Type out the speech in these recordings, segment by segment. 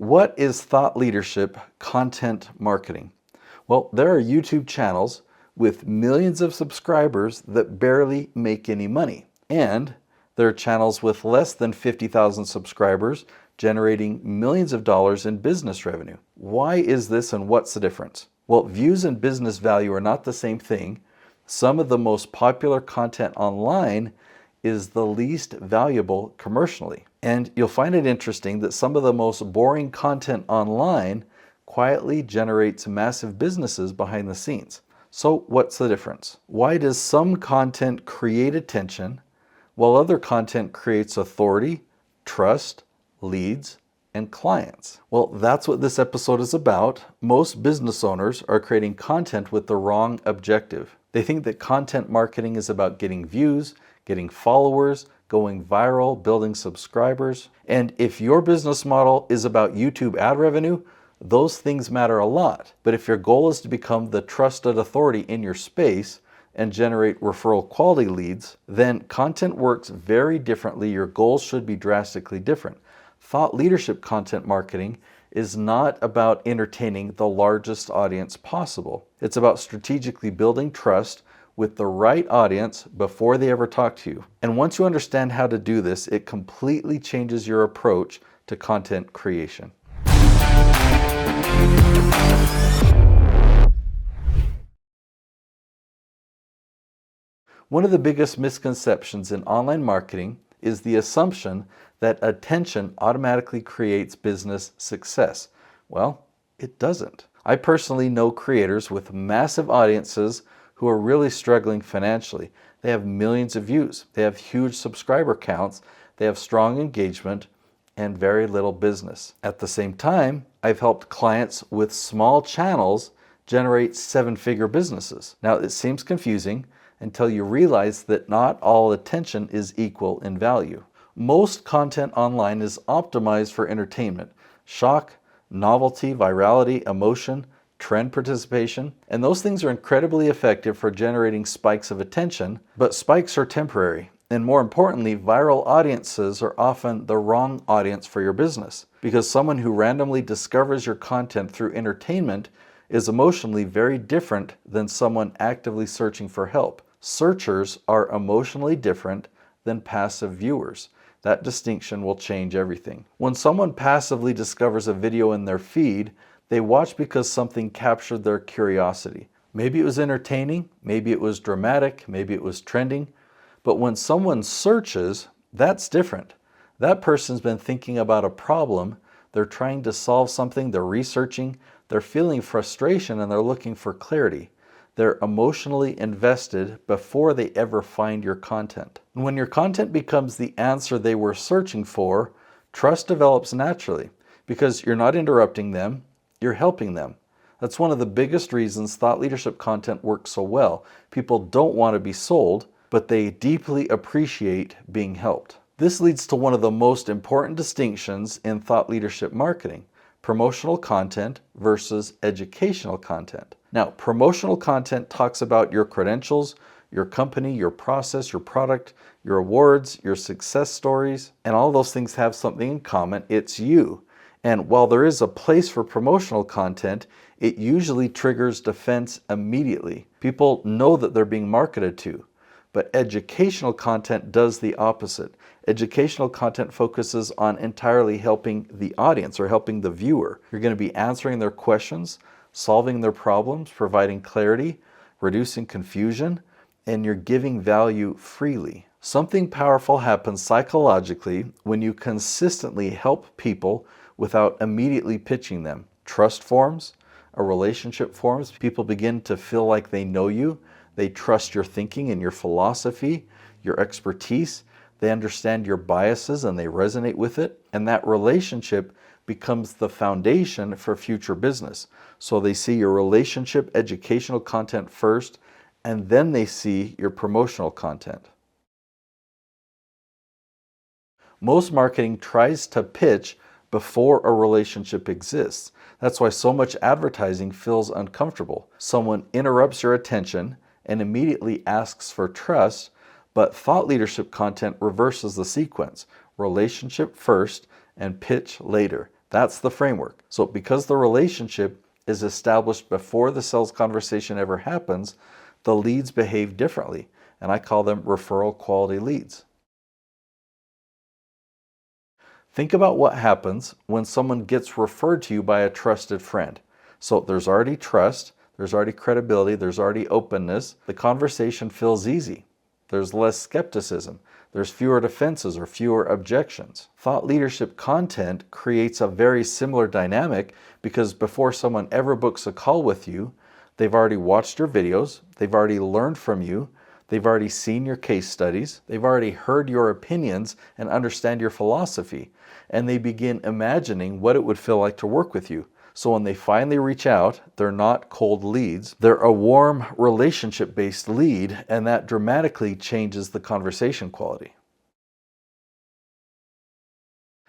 What is thought leadership content marketing? Well, there are YouTube channels with millions of subscribers that barely make any money. And there are channels with less than 50,000 subscribers generating millions of dollars in business revenue. Why is this and what's the difference? Well, views and business value are not the same thing. Some of the most popular content online is the least valuable commercially. And you'll find it interesting that some of the most boring content online quietly generates massive businesses behind the scenes. So what's the difference? Why does some content create attention while other content creates authority, trust, leads, and clients? Well, that's what this episode is about. Most business owners are creating content with the wrong objective. They think that content marketing is about getting views, getting followers, going viral, building subscribers. And if your business model is about YouTube ad revenue, those things matter a lot. But if your goal is to become the trusted authority in your space and generate referral quality leads, then content works very differently. Your goals should be drastically different. Thought leadership content marketing is not about entertaining the largest audience possible. It's about strategically building trust with the right audience before they ever talk to you. And once you understand how to do this, it completely changes your approach to content creation. One of the biggest misconceptions in online marketing is the assumption that attention automatically creates business success. Well, it doesn't. I personally know creators with massive audiences who are really struggling financially. They have millions of views, they have huge subscriber counts, they have strong engagement, and very little business. At the same time, I've helped clients with small channels generate seven-figure businesses. Now, it seems confusing until you realize that not all attention is equal in value. Most content online is optimized for entertainment, shock, novelty, virality, emotion, trend participation, and those things are incredibly effective for generating spikes of attention, but spikes are temporary. And more importantly, viral audiences are often the wrong audience for your business, because someone who randomly discovers your content through entertainment is emotionally very different than someone actively searching for help. Searchers are emotionally different than passive viewers. That distinction will change everything. When someone passively discovers a video in their feed, they watch because something captured their curiosity. Maybe it was entertaining, maybe it was dramatic, maybe it was trending. But when someone searches, that's different. That person's been thinking about a problem, they're trying to solve something, they're researching, they're feeling frustration, and they're looking for clarity. They're emotionally invested before they ever find your content. And when your content becomes the answer they were searching for, trust develops naturally because you're not interrupting them, you're helping them. That's one of the biggest reasons thought leadership content works so well. People don't want to be sold, but they deeply appreciate being helped. This leads to one of the most important distinctions in thought leadership marketing: promotional content versus educational content. Now, promotional content talks about your credentials, your company, your process, your product, your awards, your success stories, and all those things have something in common. It's you. And while there is a place for promotional content, it usually triggers defense immediately. People know that they're being marketed to. But educational content does the opposite. Educational content focuses on entirely helping the audience or helping the viewer. You're going to be answering their questions, solving their problems, providing clarity, reducing confusion, and you're giving value freely. Something powerful happens psychologically when you consistently help people without immediately pitching them. Trust forms, a relationship forms. People begin to feel like they know you. They trust your thinking and your philosophy, your expertise. They understand your biases and they resonate with it. And that relationship becomes the foundation for future business. So they see your relationship educational content first, and then they see your promotional content. Most marketing tries to pitch before a relationship exists. That's why so much advertising feels uncomfortable. Someone interrupts your attention and immediately asks for trust, but thought leadership content reverses the sequence. Relationship first and pitch later. That's the framework. So because the relationship is established before the sales conversation ever happens, the leads behave differently, and I call them referral quality leads. Think about what happens when someone gets referred to you by a trusted friend. So there's already trust, there's already credibility, there's already openness. The conversation feels easy. There's less skepticism. There's fewer defenses or fewer objections. Thought leadership content creates a very similar dynamic because before someone ever books a call with you, they've already watched your videos, they've already learned from you, they've already seen your case studies, they've already heard your opinions and understand your philosophy, and they begin imagining what it would feel like to work with you. So when they finally reach out, they're not cold leads, they're a warm relationship-based lead, and that dramatically changes the conversation quality.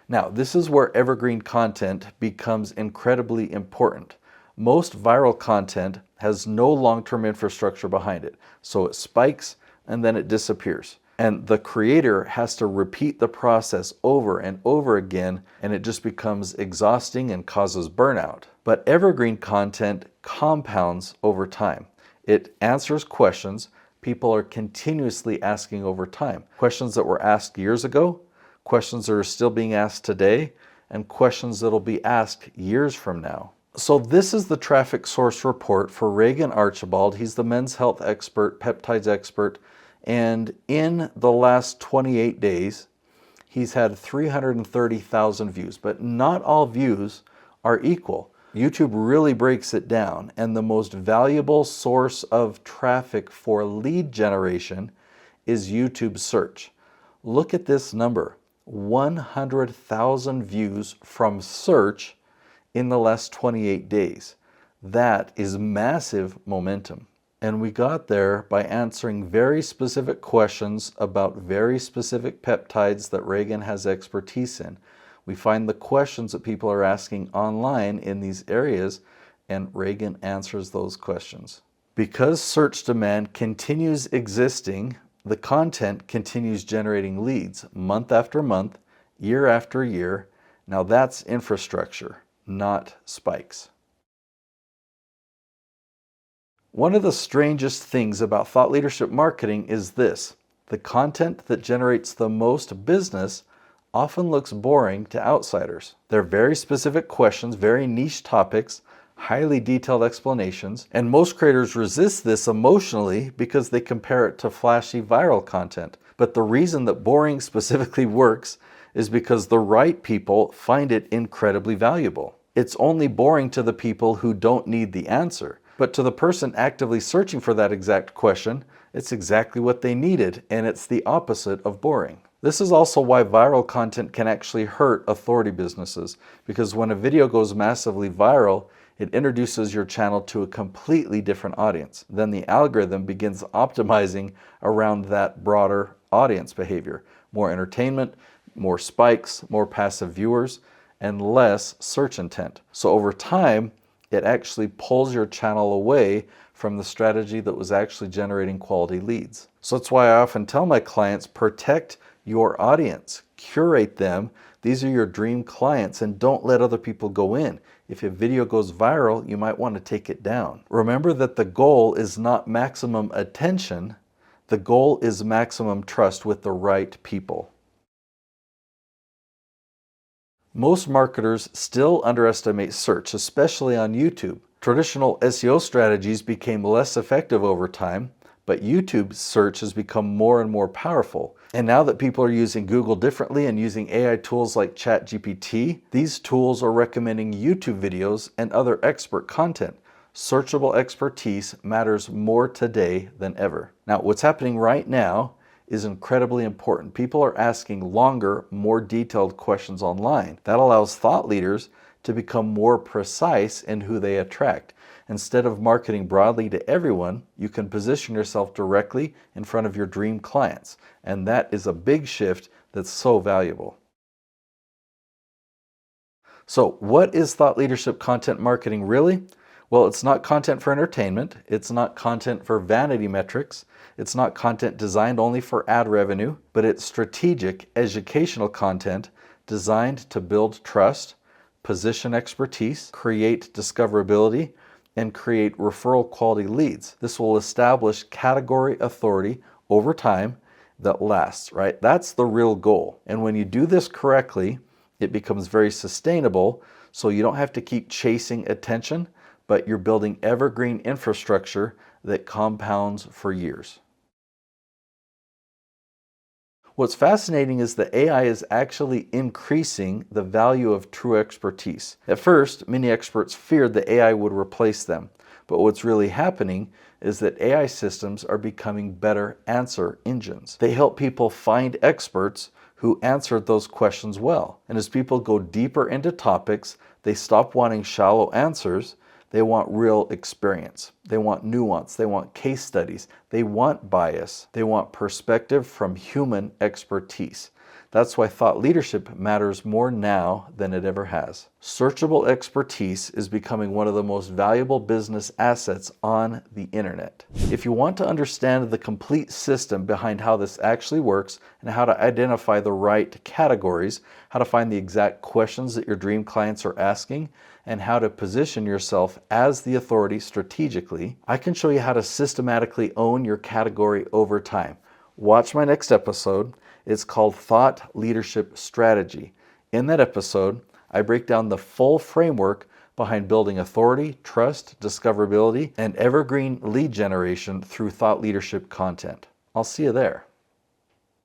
Now, this is where evergreen content becomes incredibly important. Most viral content has no long-term infrastructure behind it, so it spikes and then it disappears. And the creator has to repeat the process over and over again, and it just becomes exhausting and causes burnout. But evergreen content compounds over time. It answers questions people are continuously asking over time. Questions that were asked years ago, questions that are still being asked today, and questions that will be asked years from now. So this is the traffic source report for Reagan Archibald. He's the men's health expert, peptides expert. And in the last 28 days, he's had 330,000 views, but not all views are equal. YouTube really breaks it down, and the most valuable source of traffic for lead generation is YouTube search. Look at this number, 100,000 views from search in the last 28 days. That is massive momentum. And we got there by answering very specific questions about very specific peptides that Reagan has expertise in. We find the questions that people are asking online in these areas, and Reagan answers those questions. Because search demand continues existing, the content continues generating leads month after month, year after year. Now that's infrastructure, not spikes. One of the strangest things about thought leadership marketing is this: the content that generates the most business often looks boring to outsiders. They're very specific questions, very niche topics, highly detailed explanations, and most creators resist this emotionally because they compare it to flashy viral content. But the reason that boring specifically works is because the right people find it incredibly valuable. It's only boring to the people who don't need the answer. But to the person actively searching for that exact question, it's exactly what they needed, and it's the opposite of boring. This is also why viral content can actually hurt authority businesses, because when a video goes massively viral, it introduces your channel to a completely different audience. Then the algorithm begins optimizing around that broader audience behavior. More entertainment, more spikes, more passive viewers, and less search intent. So over time, it actually pulls your channel away from the strategy that was actually generating quality leads. So that's why I often tell my clients, protect your audience, curate them. These are your dream clients, and don't let other people go in. If a video goes viral, you might want to take it down. Remember that the goal is not maximum attention. The goal is maximum trust with the right people. Most marketers still underestimate search, especially on YouTube. Traditional SEO strategies became less effective over time, but YouTube search has become more and more powerful. And now that people are using Google differently and using AI tools like ChatGPT, these tools are recommending YouTube videos and other expert content. Searchable expertise matters more today than ever. Now, what's happening right now is incredibly important. People are asking longer, more detailed questions online. That allows thought leaders to become more precise in who they attract. Instead of marketing broadly to everyone, you can position yourself directly in front of your dream clients. And that is a big shift that's so valuable. So what is thought leadership content marketing really? Well, it's not content for entertainment. It's not content for vanity metrics. It's not content designed only for ad revenue, but it's strategic educational content designed to build trust, position expertise, create discoverability, and create referral quality leads. This will establish category authority over time that lasts, right? That's the real goal. And when you do this correctly, it becomes very sustainable, so you don't have to keep chasing attention, but you're building evergreen infrastructure that compounds for years. What's fascinating is that AI is actually increasing the value of true expertise. At first, many experts feared that AI would replace them, but what's really happening is that AI systems are becoming better answer engines. They help people find experts who answered those questions well. And as people go deeper into topics, they stop wanting shallow answers. They want real experience. They want nuance. They want case studies. They want bias. They want perspective from human expertise. That's why thought leadership matters more now than it ever has. Searchable expertise is becoming one of the most valuable business assets on the internet. If you want to understand the complete system behind how this actually works and how to identify the right categories, how to find the exact questions that your dream clients are asking, and how to position yourself as the authority strategically, I can show you how to systematically own your category over time. Watch my next episode. It's called Thought Leadership Strategy. In that episode, I break down the full framework behind building authority, trust, discoverability, and evergreen lead generation through thought leadership content. I'll see you there.